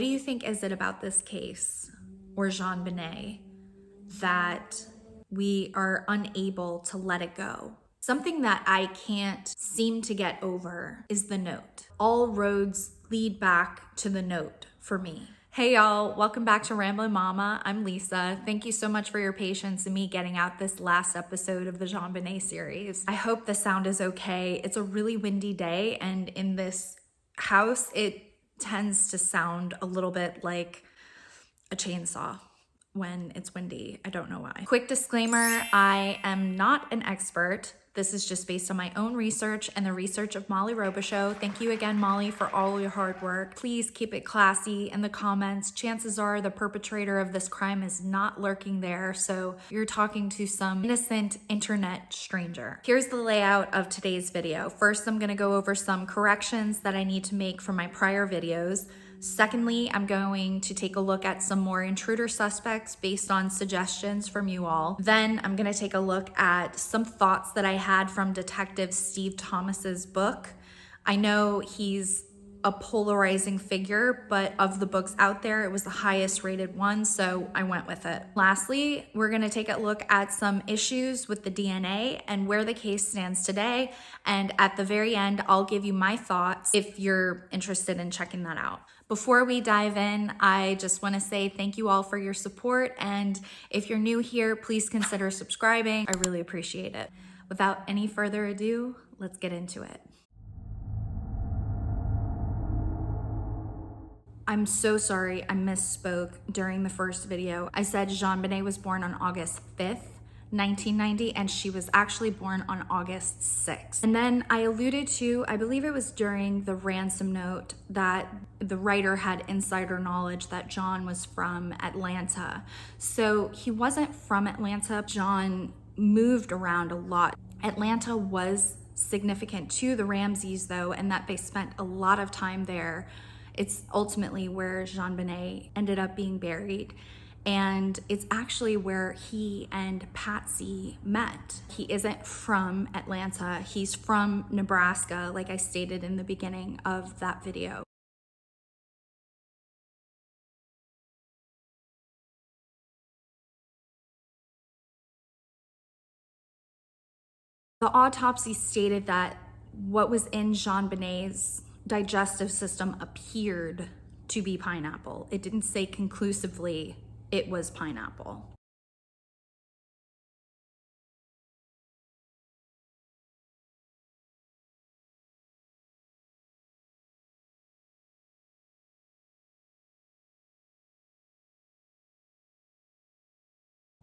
What do you think is it about this case, or JonBenet, that we are unable to let it go? Something that I can't seem to get over is the note. All roads lead back to the note for me. Hey y'all, welcome back to Ramblin' Mama. I'm Lisa. Thank you so much for your patience in me getting out this last episode of the JonBenet series. I hope the sound is okay. It's a really windy day, and in this house, it tends to sound a little bit like a chainsaw when it's windy. I don't know why. Quick disclaimer, I am not an expert. This is just based on my own research and the research of Molly Robichaux. Thank you again, Molly, for all your hard work. Please keep it classy in the comments. Chances are the perpetrator of this crime is not lurking there, so you're talking to some innocent internet stranger. Here's the layout of today's video. First, I'm gonna go over some corrections that I need to make from my prior videos. Secondly, I'm going to take a look at some more intruder suspects based on suggestions from you all. Then I'm going to take a look at some thoughts that I had from Detective Steve Thomas's book. I know he's a polarizing figure, but of the books out there, it was the highest rated one, so I went with it. Lastly, we're going to take a look at some issues with the DNA and where the case stands today. And at the very end, I'll give you my thoughts if you're interested in checking that out. Before we dive in, I just want to say thank you all for your support. And if you're new here, please consider subscribing. I really appreciate it. Without any further ado, let's get into it. I'm so sorry I misspoke during the first video. I said JonBenet was born on August 5th, 1990, and she was actually born on August 6th. And then I alluded to, I believe it was during the ransom note, that the writer had insider knowledge that John was from Atlanta. So he wasn't from Atlanta. John moved around a lot. Atlanta was significant to the Ramseys though, and that they spent a lot of time there. It's ultimately where JonBenet ended up being buried. And it's actually where he and Patsy met. He isn't from Atlanta. He's from Nebraska, like I stated in the beginning of that video. The autopsy stated that what was in JonBenet's digestive system appeared to be pineapple. It didn't say conclusively it was pineapple.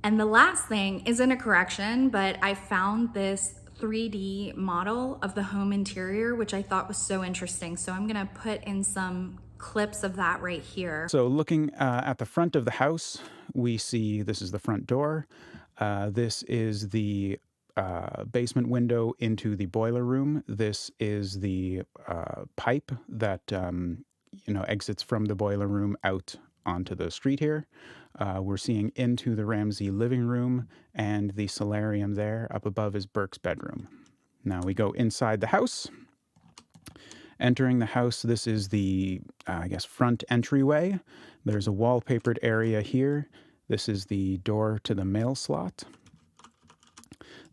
And the last thing isn't a correction, but I found this 3D model of the home interior, which I thought was so interesting. So I'm gonna put in some clips of that right here. So looking at the front of the house, we see this is the front door. This is the basement window into the boiler room. This is the pipe that exits from the boiler room out onto the street here. We're seeing into the Ramsey living room, and the solarium there up above is Burke's bedroom. Now we go inside the house. Entering the house, this is the, front entryway. There's a wallpapered area here. This is the door to the mail slot.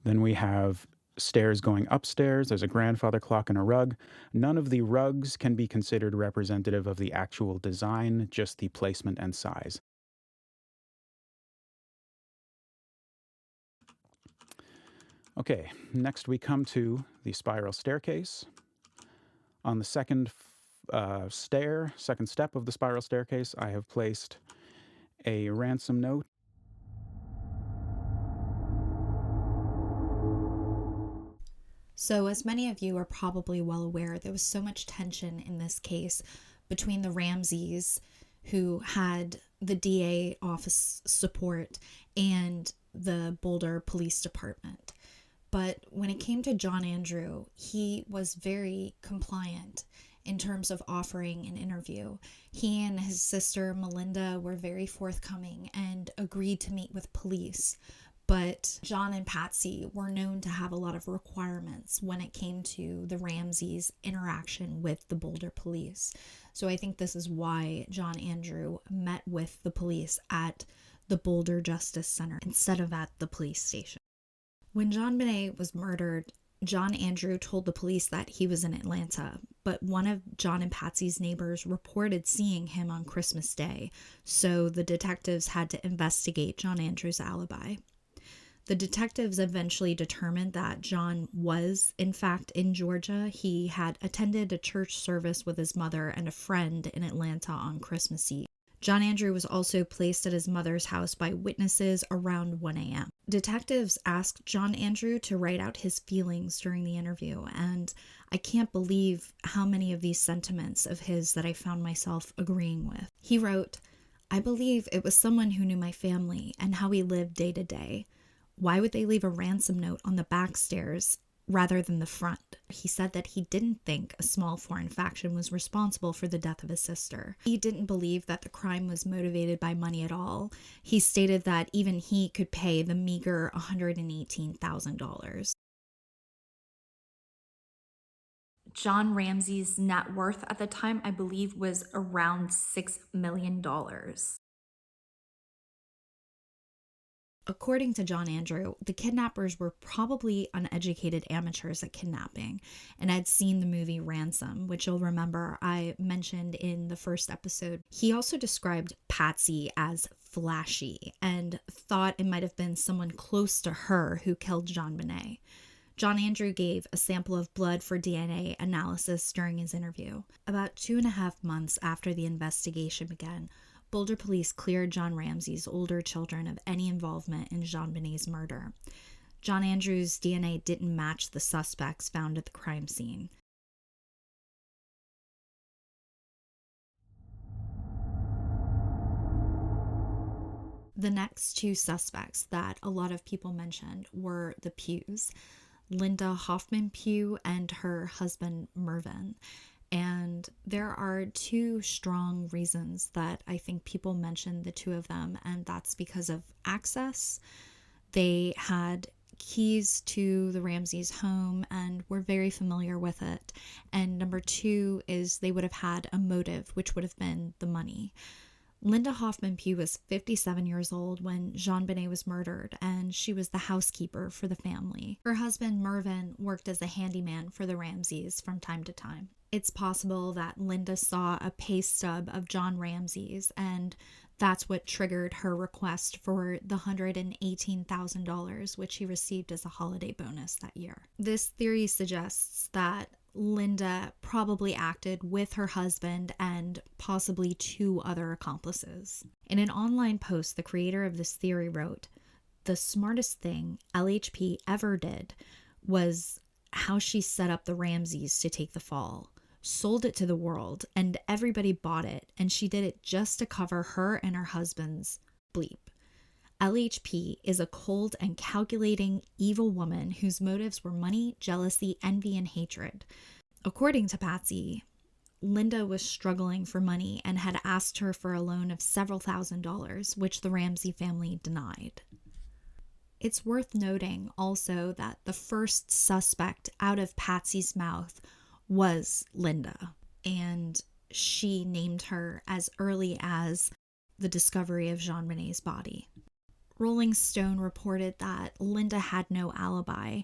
Then we have stairs going upstairs. There's a grandfather clock and a rug. None of the rugs can be considered representative of the actual design, just the placement and size. Okay, next we come to the spiral staircase. On the second step of the spiral staircase, I have placed a ransom note. So, as many of you are probably well aware, there was so much tension in this case between the Ramseys, who had the DA office support, and the Boulder Police Department. But when it came to John Andrew, he was very compliant in terms of offering an interview. He and his sister Melinda were very forthcoming and agreed to meet with police. But John and Patsy were known to have a lot of requirements when it came to the Ramseys' interaction with the Boulder police. So I think this is why John Andrew met with the police at the Boulder Justice Center instead of at the police station. When JonBenet was murdered, John Andrew told the police that he was in Atlanta, but one of John and Patsy's neighbors reported seeing him on Christmas Day, so the detectives had to investigate John Andrew's alibi. The detectives eventually determined that John was, in fact, in Georgia. He had attended a church service with his mother and a friend in Atlanta on Christmas Eve. John Andrew was also placed at his mother's house by witnesses around 1 a.m. Detectives asked John Andrew to write out his feelings during the interview, and I can't believe how many of these sentiments of his that I found myself agreeing with. He wrote, "I believe it was someone who knew my family and how we lived day to day. Why would they leave a ransom note on the back stairs rather than the front?" He said that he didn't think a small foreign faction was responsible for the death of his sister. He didn't believe that the crime was motivated by money at all. He stated that even he could pay the meager $118,000. John Ramsey's net worth at the time, I believe, was around $6 million. According to John Andrew, the kidnappers were probably uneducated amateurs at kidnapping and had seen the movie Ransom, which you'll remember I mentioned in the first episode. He also described Patsy as flashy and thought it might have been someone close to her who killed JonBenet. John Andrew gave a sample of blood for DNA analysis during his interview. About 2.5 months after the investigation began, Boulder police cleared John Ramsey's older children of any involvement in JonBenet's murder. John Andrew's DNA didn't match the suspects found at the crime scene. The next two suspects that a lot of people mentioned were the Pughs, Linda Hoffman Pugh and her husband Mervyn. And there are two strong reasons that I think people mention the two of them, and that's because of access. They had keys to the Ramseys' home and were very familiar with it. And number two is they would have had a motive, which would have been the money. Linda Hoffman Pugh was 57 years old when JonBenet was murdered, and she was the housekeeper for the family. Her husband Mervyn worked as a handyman for the Ramseys from time to time. It's possible that Linda saw a pay stub of John Ramsey's, and that's what triggered her request for the $118,000, which he received as a holiday bonus that year. This theory suggests that Linda probably acted with her husband and possibly two other accomplices. In an online post, the creator of this theory wrote, "The smartest thing LHP ever did was how she set up the Ramseys to take the fall. Sold it to the world, and everybody bought it, and she did it just to cover her and her husband's bleep. LHP is a cold and calculating evil woman whose motives were money, jealousy, envy, and hatred." According to Patsy, Linda was struggling for money and had asked her for a loan of several $1,000s, which the Ramsey family denied. It's worth noting also that the first suspect out of Patsy's mouth was Linda, and she named her as early as the discovery of JonBenet's body. Rolling Stone reported that Linda had no alibi.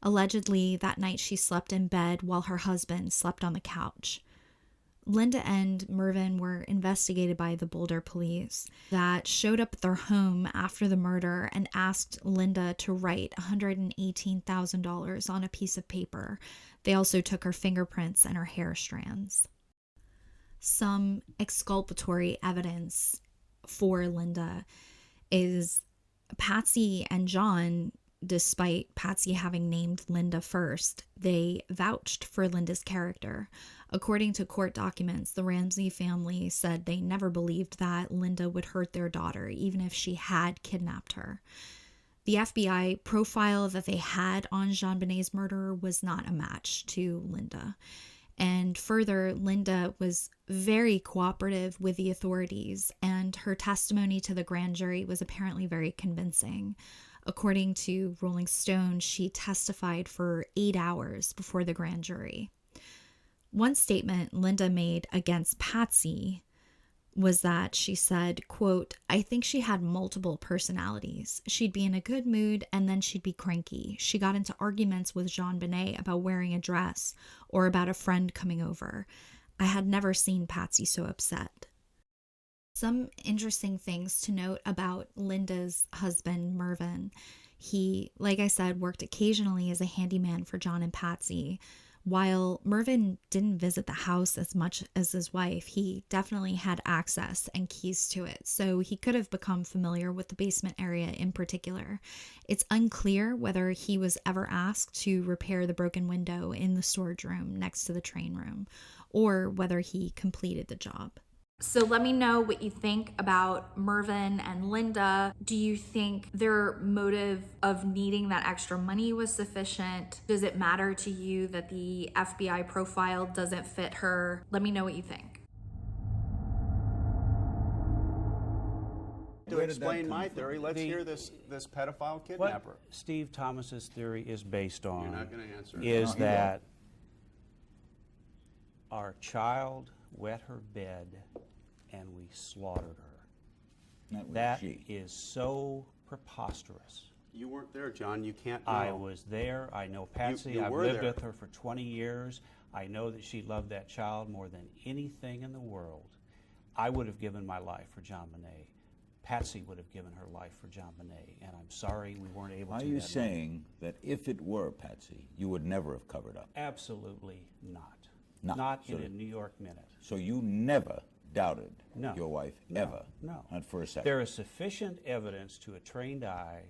Allegedly, that night she slept in bed while her husband slept on the couch. Linda and Mervyn were investigated by the Boulder police that showed up at their home after the murder and asked Linda to write $118,000 on a piece of paper. They also took her fingerprints and her hair strands. Some exculpatory evidence for Linda is Patsy and John, despite Patsy having named Linda first, they vouched for Linda's character. According to court documents, the Ramsey family said they never believed that Linda would hurt their daughter, even if she had kidnapped her. The FBI profile that they had on JonBenet's murderer was not a match to Linda. And further, Linda was very cooperative with the authorities, and her testimony to the grand jury was apparently very convincing. According to Rolling Stone, she testified for 8 hours before the grand jury. One statement Linda made against Patsy was that she said, quote, "I think she had multiple personalities. She'd be in a good mood and then she'd be cranky. She got into arguments with JonBenet about wearing a dress or about a friend coming over. I had never seen Patsy so upset." Some interesting things to note about Linda's husband, Mervyn. He, like I said, worked occasionally as a handyman for John and Patsy. While Mervyn didn't visit the house as much as his wife, he definitely had access and keys to it, so he could have become familiar with the basement area in particular. It's unclear whether he was ever asked to repair the broken window in the storage room next to the train room, or whether he completed the job. So let me know what you think about Mervyn and Linda. Do you think their motive of needing that extra money was sufficient? Does it matter to you that the FBI profile doesn't fit her? Let me know what you think. To explain my theory, let's hear this pedophile kidnapper. What Steve Thomas's theory is based on You're not going to answer. is that our child wet her bed and we slaughtered her. That is so preposterous. You weren't there, John. You can't know. I was there. I know Patsy. You I've were lived there. with her for 20 years. I know that she loved that child more than anything in the world. I would have given my life for JonBenet. Patsy would have given her life for JonBenet, and I'm sorry we weren't able to. Are you saying that if it were Patsy, you would never have covered up? Absolutely not. No. Not So in a New York minute. So you never doubted No. your wife, No. ever? No. Not for a second? There is sufficient evidence to a trained eye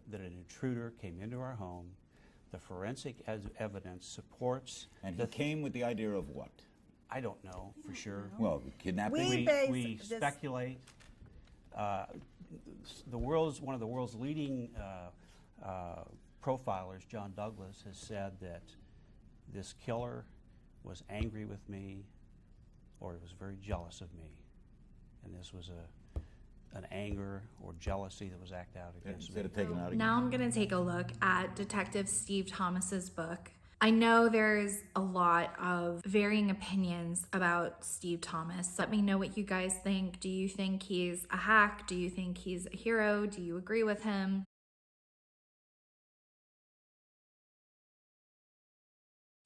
that an intruder came into our home. The forensic evidence supports. And he came with the idea of what? I don't know for sure. Well, kidnapping? We speculate. One of the world's leading profilers, John Douglas, has said that this killer was angry with me or was very jealous of me. And this was an anger or jealousy that was acted out against Instead me. of taking out again? Now I'm going to take a look at Detective Steve Thomas's book. I know there's a lot of varying opinions about Steve Thomas. Let me know what you guys think. Do you think he's a hack? Do you think he's a hero? Do you agree with him?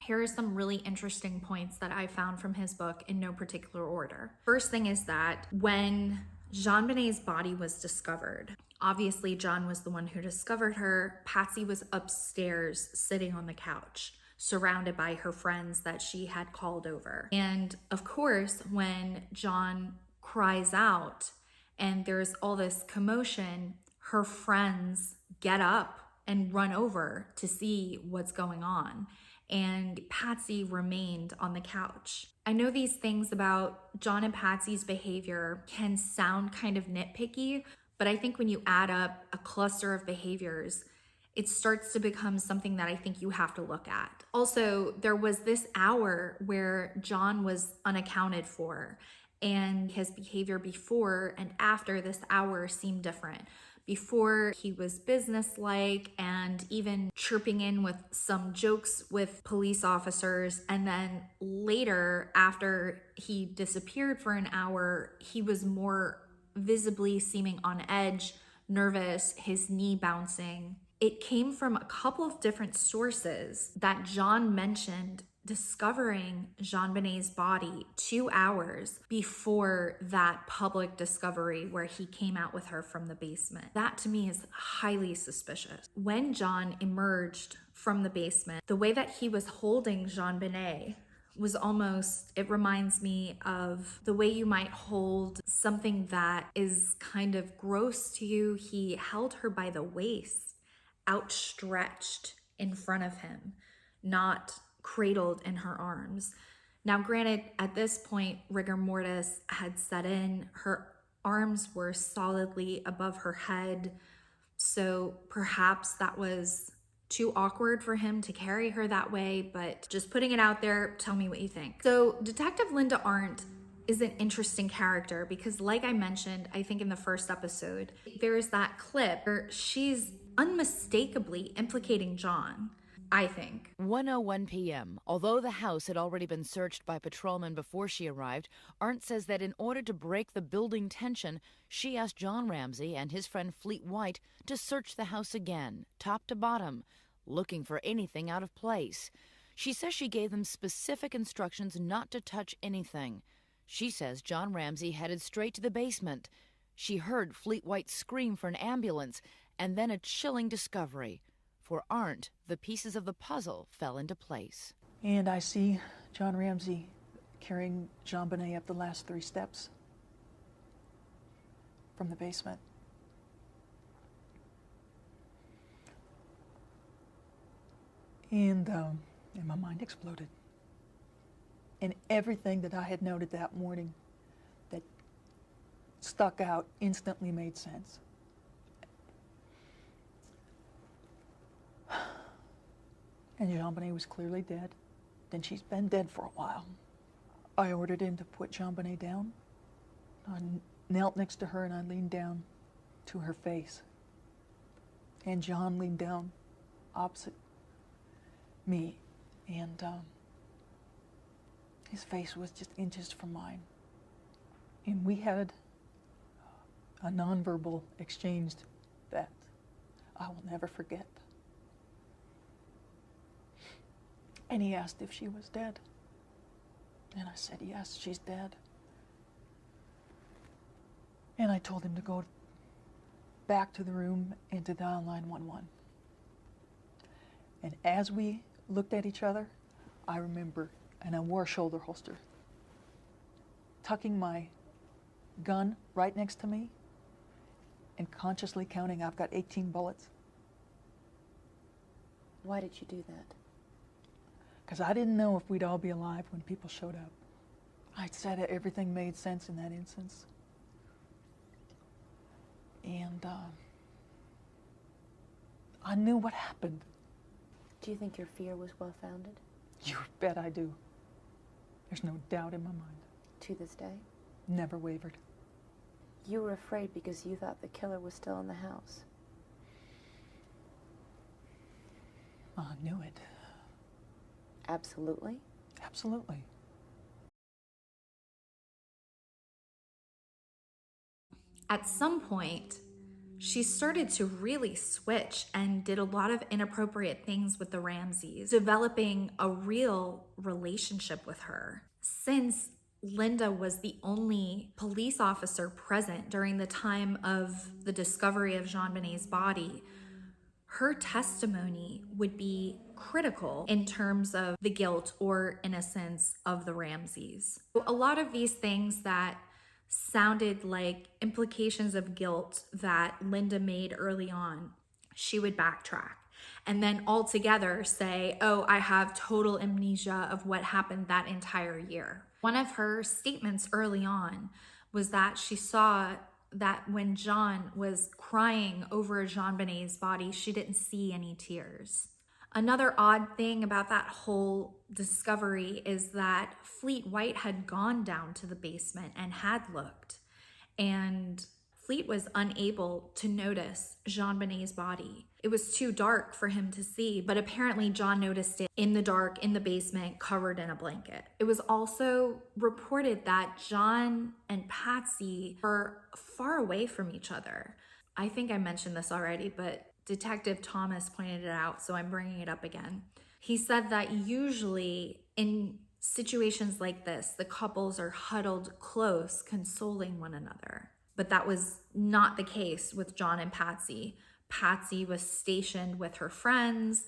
Here are some really interesting points that I found from his book in no particular order. First thing is that when JonBenet's body was discovered, obviously John was the one who discovered her. Patsy was upstairs sitting on the couch, surrounded by her friends that she had called over. And of course, when John cries out and there's all this commotion, her friends get up and run over to see what's going on. And Patsy remained on the couch. I know these things about John and Patsy's behavior can sound kind of nitpicky, but I think when you add up a cluster of behaviors, it starts to become something that I think you have to look at. Also, there was this hour where John was unaccounted for, and his behavior before and after this hour seemed different. Before, he was businesslike and even chirping in with some jokes with police officers. And then later, after he disappeared for an hour, he was more visibly seeming on edge, nervous, his knee bouncing. It came from a couple of different sources that John mentioned discovering JonBenet's body 2 hours before that public discovery where he came out with her from the basement. That to me is highly suspicious. When John emerged from the basement, the way that he was holding JonBenet was almost, it reminds me of the way you might hold something that is kind of gross to you. He held her by the waist, outstretched in front of him, not cradled in her arms. Now, granted, at this point, rigor mortis had set in. Her arms were solidly above her head, so perhaps that was too awkward for him to carry her that way, but just putting it out there, tell me what you think. So Detective Linda Arndt is an interesting character because, like I mentioned, I think in the first episode, there's that clip where she's unmistakably implicating John. I think. 1:01 p.m. Although the house had already been searched by patrolmen before she arrived, Arndt says that in order to break the building tension, she asked John Ramsey and his friend Fleet White to search the house again, top to bottom, looking for anything out of place. She says she gave them specific instructions not to touch anything. She says John Ramsey headed straight to the basement. She heard Fleet White scream for an ambulance, and then a chilling discovery. For Arndt, the pieces of the puzzle fell into place. And I see John Ramsey carrying JonBenet up the last 3 steps from the basement. And my mind exploded. And everything that I had noted that morning that stuck out instantly made sense. And JonBenet was clearly dead. Then she's been dead for a while. I ordered him to put JonBenet down. I knelt next to her and I leaned down to her face. And John leaned down opposite me. And his face was just inches from mine. And we had a nonverbal exchange that I will never forget. And he asked if she was dead. And I said, yes, she's dead. And I told him to go back to the room and to dial 911. And as we looked at each other, I remember, and I wore a shoulder holster, tucking my gun right next to me and consciously counting, I've got 18 bullets. Why did you do that? Because I didn't know if we'd all be alive when people showed up. I said everything made sense in that instance. And I knew what happened. Do you think your fear was well-founded? You bet I do. There's no doubt in my mind. To this day? Never wavered. You were afraid because you thought the killer was still in the house. I knew it. Absolutely? Absolutely. At some point, she started to really switch and did a lot of inappropriate things with the Ramseys, developing a real relationship with her. Since Linda was the only police officer present during the time of the discovery of JonBenet's body, her testimony would be critical in terms of the guilt or innocence of the Ramseys. A lot of these things that sounded like implications of guilt that Linda made early on, she would backtrack and then altogether say, oh, I have total amnesia of what happened that entire year. One of her statements early on was that she saw that when John was crying over JonBenet's body, she didn't see any tears. Another odd thing about that whole discovery is that Fleet White had gone down to the basement and had looked, and Fleet was unable to notice JonBenet's body. It was too dark for him to see, but apparently John noticed it in the dark in the basement, covered in a blanket. It was also reported that John and Patsy were far away from each other. I think I mentioned this already, but Detective Thomas pointed it out, so I'm bringing it up again. He said that usually in situations like this, the couples are huddled close, consoling one another. But that was not the case with John and Patsy. Patsy was stationed with her friends.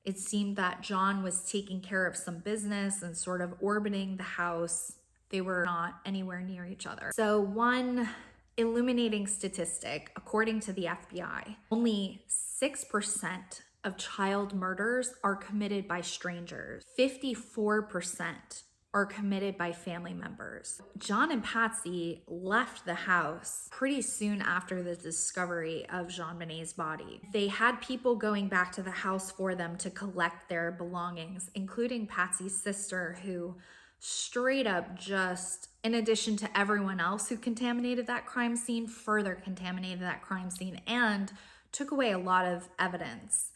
It seemed that John was taking care of some business and sort of orbiting the house. They were not anywhere near each other. So one illuminating statistic, according to the FBI, only 6% of child murders are committed by strangers. 54% are committed by family members. John and Patsy left the house pretty soon after the discovery of JonBenet's body. They had people going back to the house for them to collect their belongings, including Patsy's sister, who straight up just, in addition to everyone else who contaminated that crime scene, further contaminated that crime scene and took away a lot of evidence.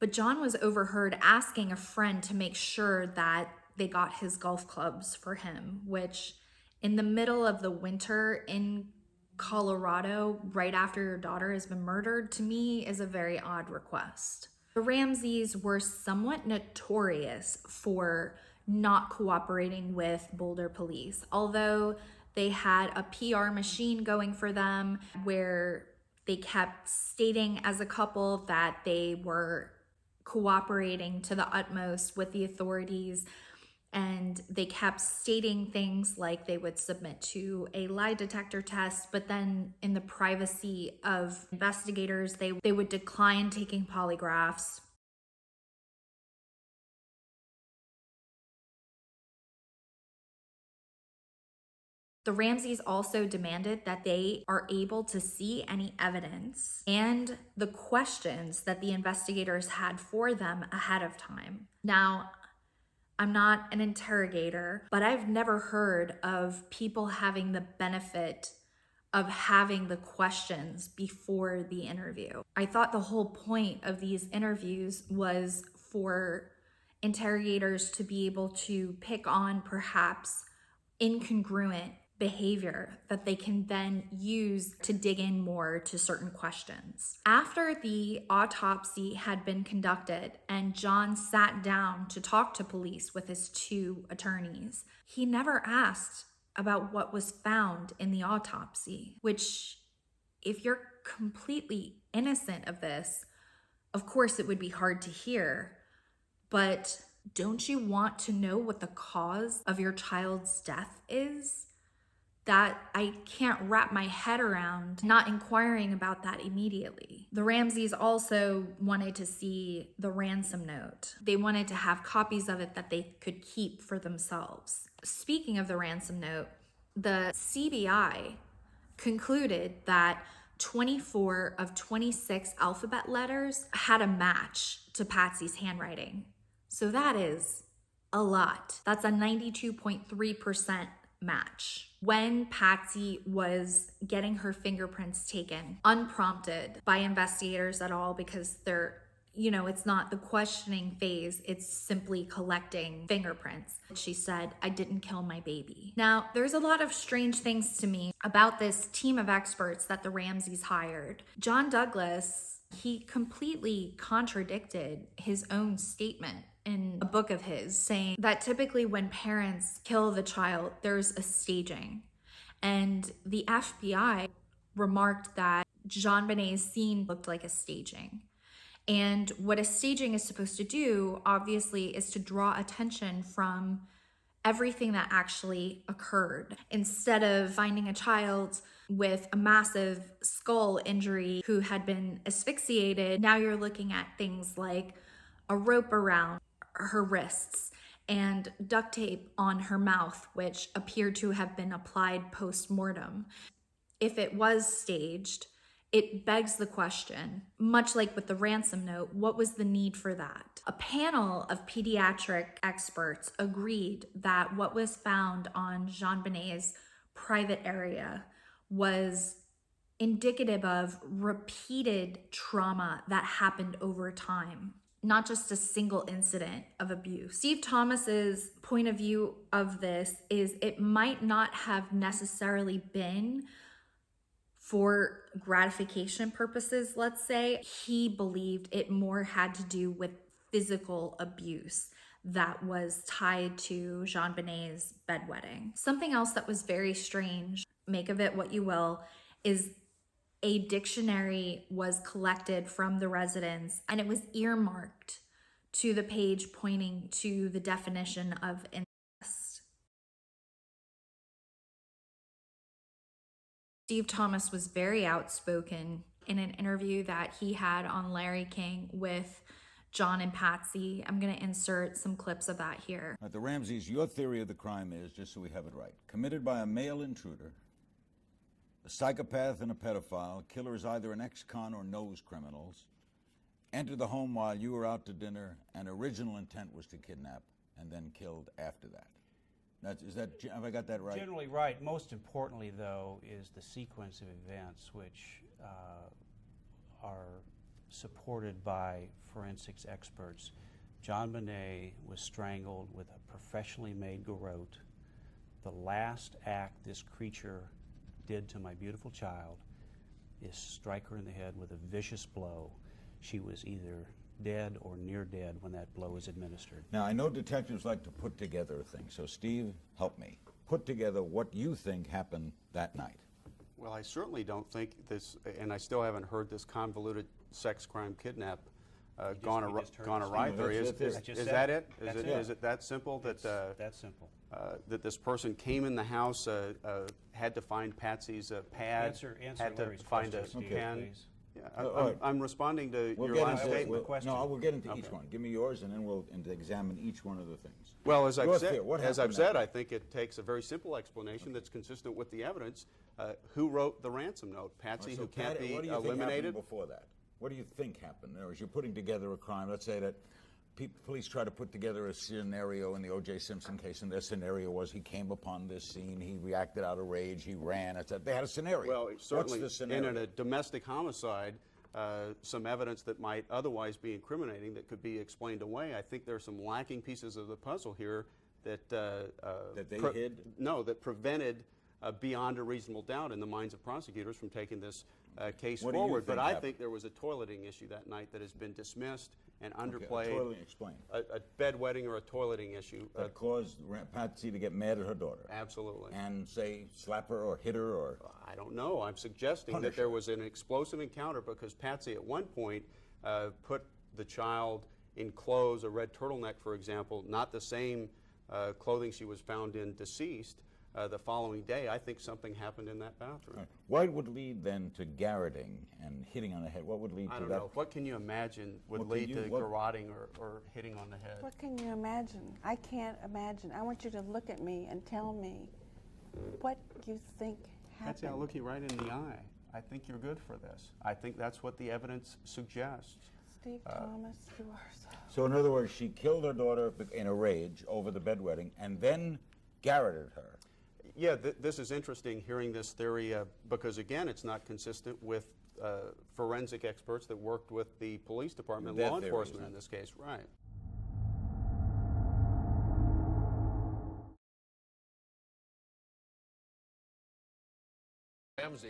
But John was overheard asking a friend to make sure that they got his golf clubs for him, which in the middle of the winter in Colorado, right after your daughter has been murdered, to me is a very odd request. The Ramseys were somewhat notorious for not cooperating with Boulder police, although they had a PR machine going for them where they kept stating as a couple that they were cooperating to the utmost with the authorities, and they kept stating things like they would submit to a lie detector test, but then in the privacy of investigators, they would decline taking polygraphs. The Ramseys also demanded that they are able to see any evidence and the questions that the investigators had for them ahead of time. Now, I'm not an interrogator, but I've never heard of people having the benefit of having the questions before the interview. I thought the whole point of these interviews was for interrogators to be able to pick on perhaps incongruent behavior that they can then use to dig in more to certain questions. After the autopsy had been conducted and John sat down to talk to police with his two attorneys, he never asked about what was found in the autopsy, which, if you're completely innocent of this, of course it would be hard to hear, but don't you want to know what the cause of your child's death is? That I can't wrap my head around not inquiring about that immediately. The Ramseys also wanted to see the ransom note. They wanted to have copies of it that they could keep for themselves. Speaking of the ransom note, the CBI concluded that 24 of 26 alphabet letters had a match to Patsy's handwriting. So that is a lot. That's a 92.3% match. When Patsy was getting her fingerprints taken, unprompted by investigators at all, because it's not the questioning phase, it's simply collecting fingerprints. She said, "I didn't kill my baby." Now, there's a lot of strange things to me about this team of experts that the Ramseys hired. John Douglas, he completely contradicted his own statement in a book of his, saying that typically when parents kill the child, there's a staging. And the FBI remarked that JonBenet's scene looked like a staging. And what a staging is supposed to do, obviously, is to draw attention from everything that actually occurred. Instead of finding a child with a massive skull injury who had been asphyxiated, now you're looking at things like a rope around her wrists and duct tape on her mouth, which appeared to have been applied post-mortem. If it was staged, it begs the question, much like with the ransom note, what was the need for that? A panel of pediatric experts agreed that what was found on JonBenet's private area was indicative of repeated trauma that happened over time, not just a single incident of abuse. Steve Thomas's point of view of this is it might not have necessarily been for gratification purposes, let's say. He believed it more had to do with physical abuse that was tied to JonBenet's bedwetting. Something else that was very strange, make of it what you will, is a dictionary was collected from the residents and it was earmarked to the page pointing to the definition of incest. Steve Thomas was very outspoken in an interview that he had on Larry King with John and Patsy. I'm going to insert some clips of that here. The Ramseys, your theory of the crime is, just so we have it right, committed by a male intruder, a psychopath and a pedophile. Killer is either an ex-con or knows criminals. Entered the home while you were out to dinner, and original intent was to kidnap, and then killed after that. Have I got that right? Generally right. Most importantly, though, is the sequence of events which are supported by forensics experts. JonBenet was strangled with a professionally made garrote. The last act this creature did to my beautiful child is strike her in the head with a vicious blow. She was either dead or near dead when that blow was administered. Now, I know detectives like to put together things, so Steve, help me. Put together what you think happened that night. Well, I certainly don't think this, and I still haven't heard this convoluted sex crime kidnap gone awry theory. Is that it? Is it that simple? That simple. That this person came in the house, had to find Patsy's pad, had to find a pen. Yeah, I'm responding to your last statement. No, we'll get into each one. Give me yours, and then we'll examine each one of the things. Well, as I've said, I think it takes a very simple explanation that's consistent with the evidence. Who wrote the ransom note? Patsy, who can't be eliminated? What do you think happened before that? What do you think happened? In other words, you're putting together a crime. Let's say that police try to put together a scenario in the O.J. Simpson case, and their scenario was he came upon this scene, he reacted out of rage, he ran, etc. They had a scenario. Well, certainly What's the scenario? in a domestic homicide, some evidence that might otherwise be incriminating that could be explained away. I think there are some lacking pieces of the puzzle here that that they hid? No, that prevented beyond a reasonable doubt in the minds of prosecutors from taking this case forward. But I think there was a toileting issue that night that has been dismissed and underplayed. Okay, toileting, explain. A bedwetting or a toileting issue. That caused Patsy to get mad at her daughter. Absolutely. And say slap her or hit her or? I don't know. I'm suggesting that there was an explosive encounter because Patsy at one point put the child in clothes, a red turtleneck, for example, not the same clothing she was found in deceased. The following day, I think something happened in that bathroom. Right. What would lead then to garroting and hitting on the head? What would lead to that? I don't know. What can you imagine would lead to garroting or hitting on the head? What can you imagine? I can't imagine. I want you to look at me and tell me what you think happened. Patsy, I'll look you right in the eye. I think you're good for this. I think that's what the evidence suggests. Steve Thomas, you are so... So in other words, she killed her daughter in a rage over the bedwetting and then garroted her. Yeah, this is interesting hearing this theory because, again, it's not consistent with forensic experts that worked with the police department, law enforcement in this case. Right.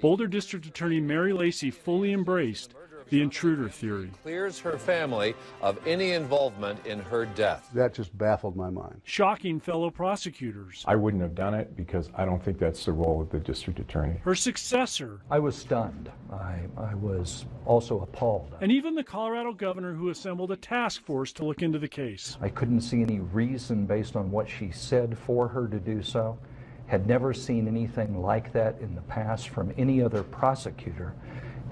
Boulder District Attorney Mary Lacey fully embraced the intruder theory. Clears her family of any involvement in her death. That just baffled my mind. Shocking fellow prosecutors. I wouldn't have done it because I don't think that's the role of the district attorney. Her successor. I was stunned. I was also appalled. And even the Colorado governor who assembled a task force to look into the case. I couldn't see any reason based on what she said for her to do so. Had never seen anything like that in the past from any other prosecutor,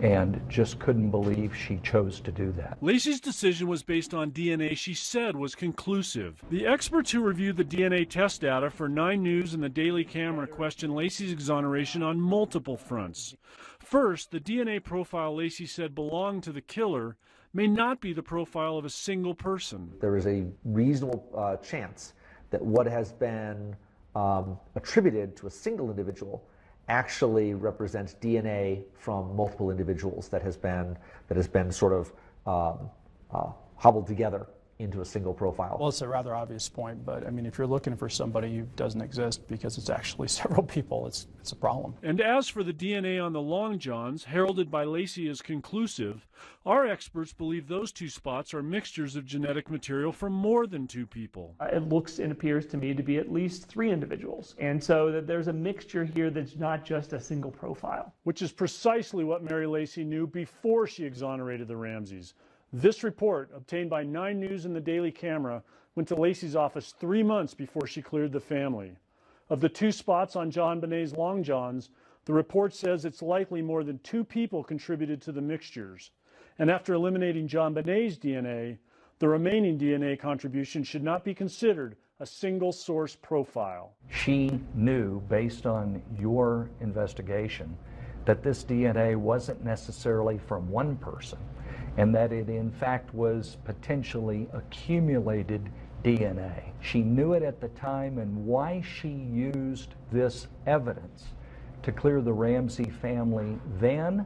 and just couldn't believe she chose to do that. Lacey's decision was based on DNA she said was conclusive. The experts who reviewed the DNA test data for 9 News and the Daily Camera questioned Lacey's exoneration on multiple fronts. First, the DNA profile Lacey said belonged to the killer may not be the profile of a single person. There is a reasonable chance that what has been attributed to a single individual actually represents DNA from multiple individuals that has been sort of hobbled together into a single profile. Well, it's a rather obvious point, but I mean, if you're looking for somebody who doesn't exist because it's actually several people, it's a problem. And as for the DNA on the Long Johns, heralded by Lacey as conclusive, our experts believe those 2 spots are mixtures of genetic material from more than 2 people. It looks and appears to me to be at least 3 individuals. And so that there's a mixture here that's not just a single profile. Which is precisely what Mary Lacey knew before she exonerated the Ramseys. This report, obtained by 9 News and the Daily Camera, went to Lacey's office 3 months before she cleared the family. Of the 2 spots on JonBenet's Long Johns, the report says it's likely more than 2 people contributed to the mixtures. And after eliminating JonBenet's DNA, the remaining DNA contribution should not be considered a single source profile. She knew, based on your investigation, that this DNA wasn't necessarily from one person, and that it in fact was potentially accumulated DNA. She knew it at the time, and why she used this evidence to clear the Ramsey family then,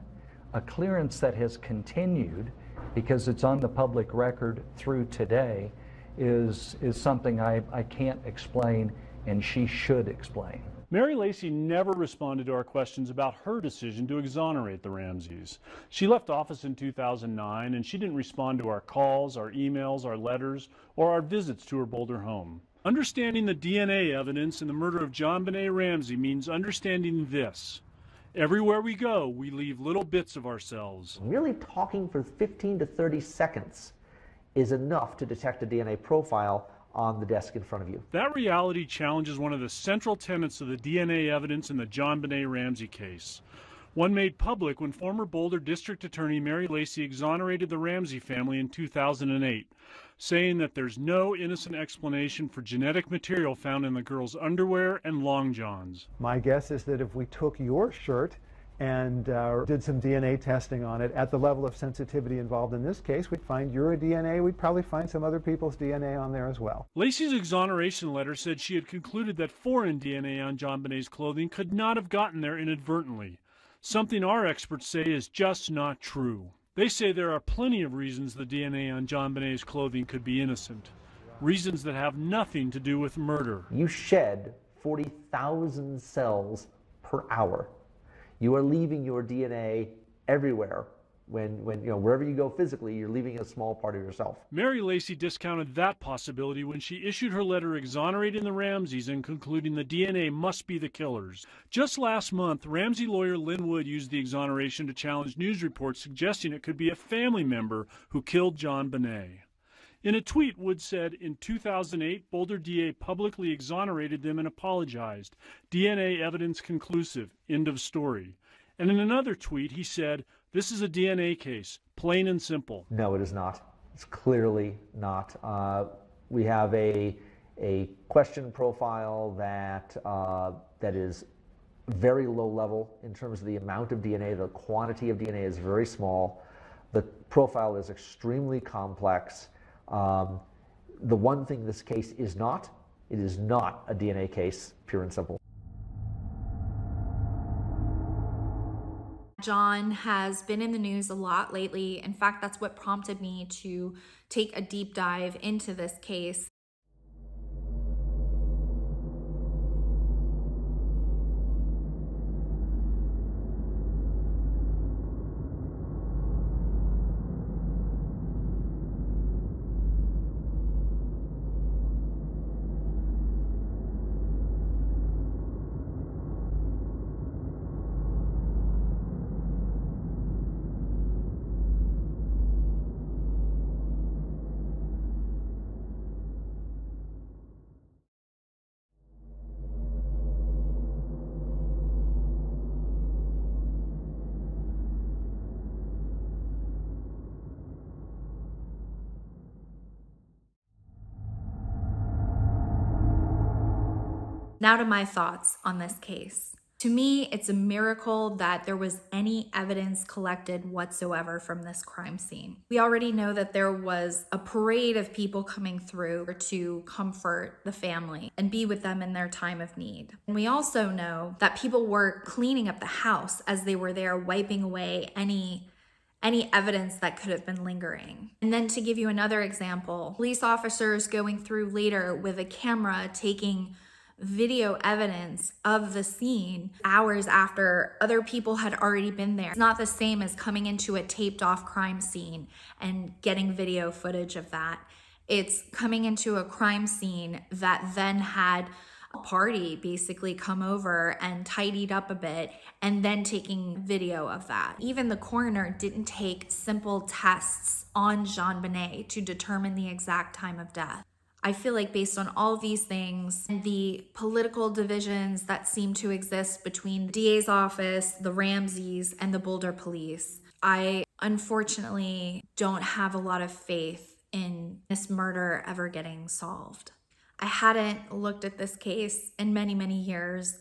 a clearance that has continued because it's on the public record through today, is something I can't explain, and she should explain. Mary Lacy never responded to our questions about her decision to exonerate the Ramseys. She left office in 2009, and she didn't respond to our calls, our emails, our letters, or our visits to her Boulder home. Understanding the DNA evidence in the murder of JonBenet Ramsey means understanding this. Everywhere we go, we leave little bits of ourselves. Merely talking for 15 to 30 seconds is enough to detect a DNA profile on the desk in front of you. That reality challenges one of the central tenets of the DNA evidence in the JonBenet Ramsey case. One made public when former Boulder District Attorney Mary Lacy exonerated the Ramsey family in 2008, saying that there's no innocent explanation for genetic material found in the girls' underwear and long johns. My guess is that if we took your shirt and did some DNA testing on it at the level of sensitivity involved in this case, we'd find your DNA, we'd probably find some other people's DNA on there as well. Lacy's exoneration letter said she had concluded that foreign DNA on JonBenet's clothing could not have gotten there inadvertently, something our experts say is just not true. They say there are plenty of reasons the DNA on JonBenet's clothing could be innocent, reasons that have nothing to do with murder. You shed 40,000 cells per hour. You are leaving your DNA everywhere. When wherever you go physically, you're leaving a small part of yourself. Mary Lacy discounted that possibility when she issued her letter exonerating the Ramseys and concluding the DNA must be the killers. Just last month, Ramsey lawyer Lynn Wood used the exoneration to challenge news reports suggesting it could be a family member who killed JonBenet. In a tweet, Wood said, in 2008, Boulder DA publicly exonerated them and apologized. DNA evidence conclusive. End of story. And in another tweet, he said, this is a DNA case, plain and simple. No, it is not. It's clearly not. We have a question profile that is very low level in terms of the amount of DNA. The quantity of DNA is very small. The profile is extremely complex. The one thing this case is not, it is not a DNA case, pure and simple. John has been in the news a lot lately. In fact, that's what prompted me to take a deep dive into this case. Now to my thoughts on this case. To me, it's a miracle that there was any evidence collected whatsoever from this crime scene. We already know that there was a parade of people coming through to comfort the family and be with them in their time of need. And we also know that people were cleaning up the house as they were there, wiping away any evidence that could have been lingering. And then to give you another example, police officers going through later with a camera taking video evidence of the scene hours after other people had already been there. It's not the same as coming into a taped off crime scene and getting video footage of that. It's coming into a crime scene that then had a party basically come over and tidied up a bit and then taking video of that. Even the coroner didn't take simple tests on JonBenet to determine the exact time of death. I feel like based on all of these things, the political divisions that seem to exist between the DA's office, the Ramseys, and the Boulder police, I unfortunately don't have a lot of faith in this murder ever getting solved. I hadn't looked at this case in many, many years.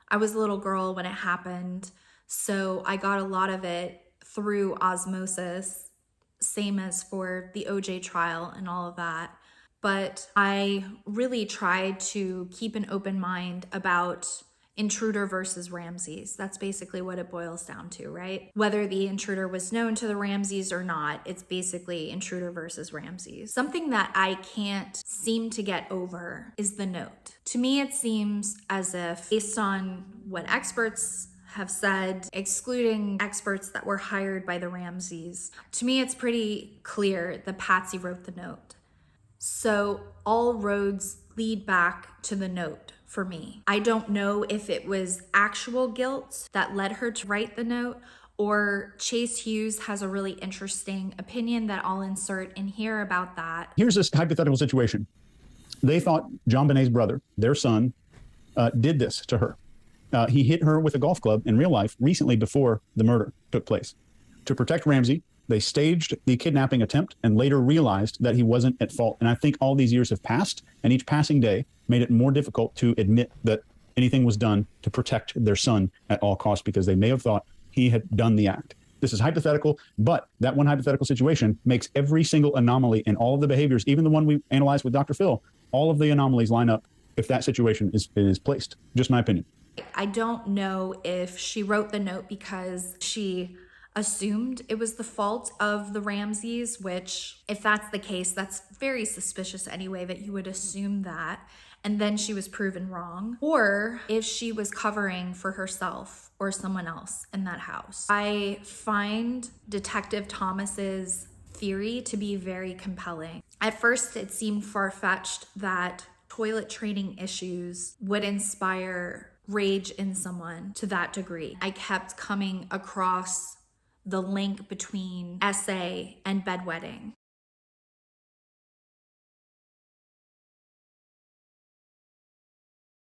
I was a little girl when it happened, so I got a lot of it through osmosis, same as for the OJ trial and all of that. But I really tried to keep an open mind about intruder versus Ramseys. That's basically what it boils down to, right? Whether the intruder was known to the Ramseys or not, it's basically intruder versus Ramseys. Something that I can't seem to get over is the note. To me, it seems as if, based on what experts have said, excluding experts that were hired by the Ramseys, to me it's pretty clear that Patsy wrote the note. So all roads lead back to the note for me. I don't know if it was actual guilt that led her to write the note, or Chase Hughes has a really interesting opinion that I'll insert in here about that. Here's this hypothetical situation. They thought JonBenet's brother, their son, did this to her. He hit her with a golf club in real life recently before the murder took place. To protect Ramsey, they staged the kidnapping attempt and later realized that he wasn't at fault. And I think all these years have passed, and each passing day made it more difficult to admit that anything was done to protect their son at all costs, because they may have thought he had done the act. This is hypothetical, but that one hypothetical situation makes every single anomaly in all of the behaviors, even the one we analyzed with Dr. Phil, all of the anomalies line up if that situation is placed. Just my opinion. I don't know if she wrote the note because she assumed it was the fault of the Ramseys, which, if that's the case, that's very suspicious anyway, that you would assume that, and then she was proven wrong, or if she was covering for herself or someone else in that house. I find Detective Thomas's theory to be very compelling. At first, it seemed far-fetched that toilet training issues would inspire rage in someone to that degree. I kept coming across the link between SA and bedwetting.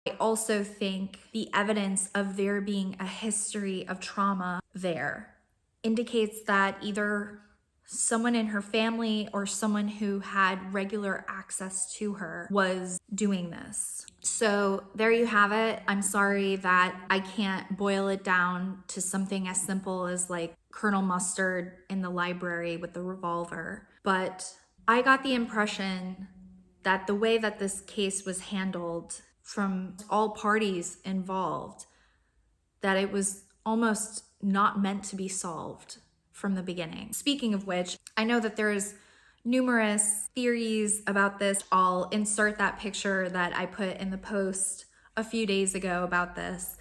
I also think the evidence of there being a history of trauma there indicates that either someone in her family or someone who had regular access to her was doing this. So there you have it. I'm sorry that I can't boil it down to something as simple as like Colonel Mustard in the library with the revolver. But I got the impression that the way that this case was handled from all parties involved, that it was almost not meant to be solved from the beginning. Speaking of which, I know that there's numerous theories about this. I'll insert that picture that I put in the post a few days ago about this.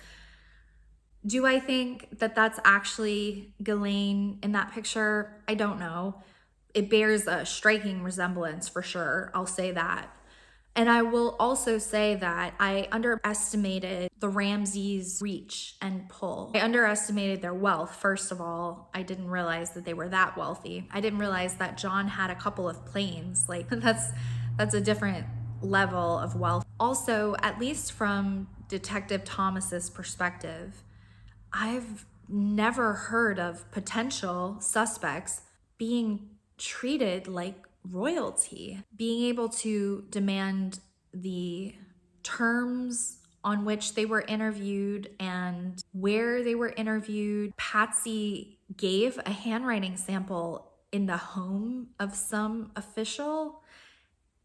Do I think that that's actually Ghislaine in that picture? I don't know. It bears a striking resemblance for sure. I'll say that. And I will also say that I underestimated the Ramseys' reach and pull. I underestimated their wealth. First of all, I didn't realize that they were that wealthy. I didn't realize that John had a couple of planes. Like, that's a different level of wealth. Also, at least from Detective Thomas's perspective, I've never heard of potential suspects being treated like royalty, being able to demand the terms on which they were interviewed and where they were interviewed. Patsy gave a handwriting sample in the home of some official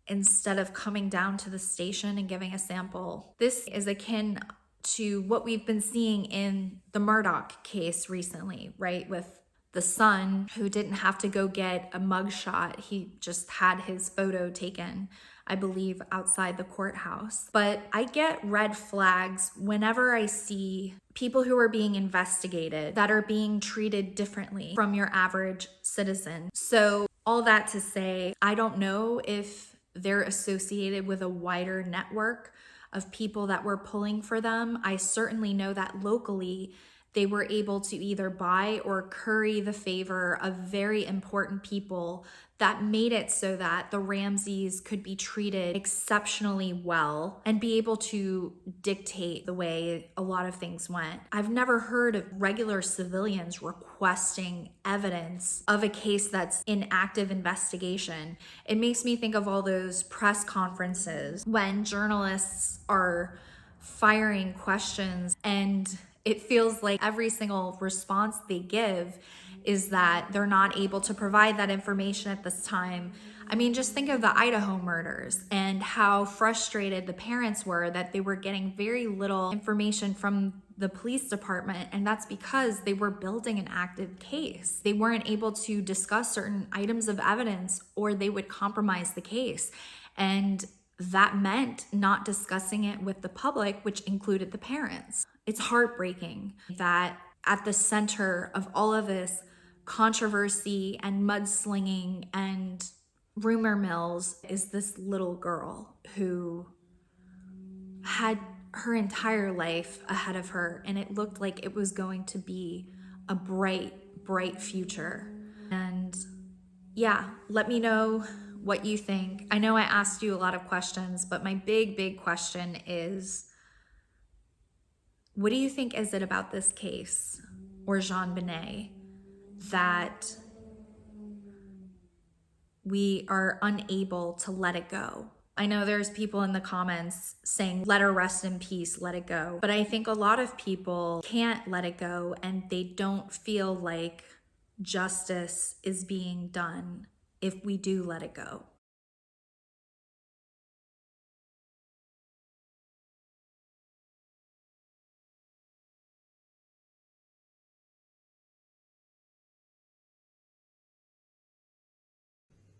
instead of coming down to the station and giving a sample. This is akin to what we've been seeing in the Murdaugh case recently, right? With the son who didn't have to go get a mugshot. He just had his photo taken, I believe, outside the courthouse. But I get red flags whenever I see people who are being investigated that are being treated differently from your average citizen. So all that to say, I don't know if they're associated with a wider network of people that were pulling for them. I certainly know that locally, they were able to either buy or curry the favor of very important people that made it so that the Ramseys could be treated exceptionally well and be able to dictate the way a lot of things went. I've never heard of regular civilians requesting evidence of a case that's in active investigation. It makes me think of all those press conferences when journalists are firing questions and it feels like every single response they give is that they're not able to provide that information at this time. I mean, just think of the Idaho murders and how frustrated the parents were that they were getting very little information from the police department, and that's because they were building an active case. They weren't able to discuss certain items of evidence, or they would compromise the case. And that meant not discussing it with the public, which included the parents. It's heartbreaking that at the center of all of this controversy and mudslinging and rumor mills is this little girl who had her entire life ahead of her, and it looked like it was going to be a bright, bright future. And yeah, let me know what you think. I know I asked you a lot of questions, but my big question is, what do you think is it about this case or JonBenet that we are unable to let it go? I know there's people in the comments saying, let her rest in peace, let it go. But I think a lot of people can't let it go, and they don't feel like justice is being done if we do let it go.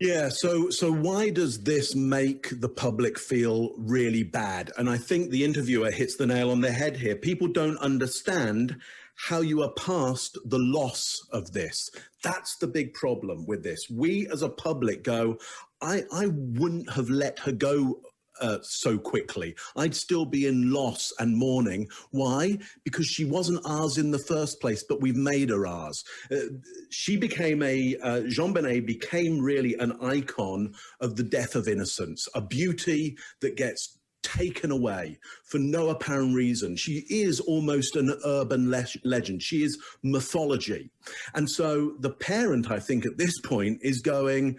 Yeah, so why does this make the public feel really bad? And I think the interviewer hits the nail on the head here. People don't understand how you are past the loss of this. That's the big problem with this. We as a public go, I wouldn't have let her go so quickly. I'd still be in loss and mourning. Why? Because she wasn't ours in the first place, but we've made her ours. She became JonBenet became really an icon of the death of innocence, a beauty that gets taken away for no apparent reason. She is almost an urban legend. She is mythology. And so the parent, I think, at this point is going,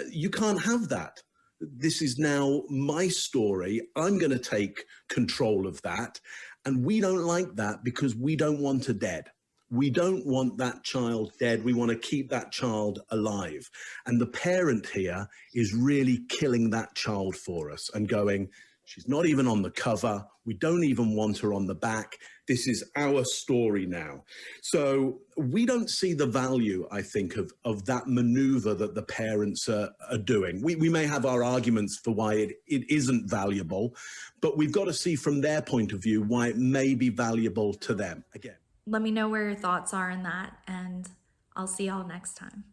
you can't have that. This is now my story. I'm going to take control of that. And we don't like that because we don't want her dead. We don't want that child dead. We want to keep that child alive. And the parent here is really killing that child for us and going, she's not even on the cover. We don't even want her on the back. This is our story now. So we don't see the value, I think, of that maneuver that the parents are doing. We may have our arguments for why it isn't valuable, but we've got to see from their point of view why it may be valuable to them. Again, Let me know where your thoughts are in that, and I'll see y'all next time.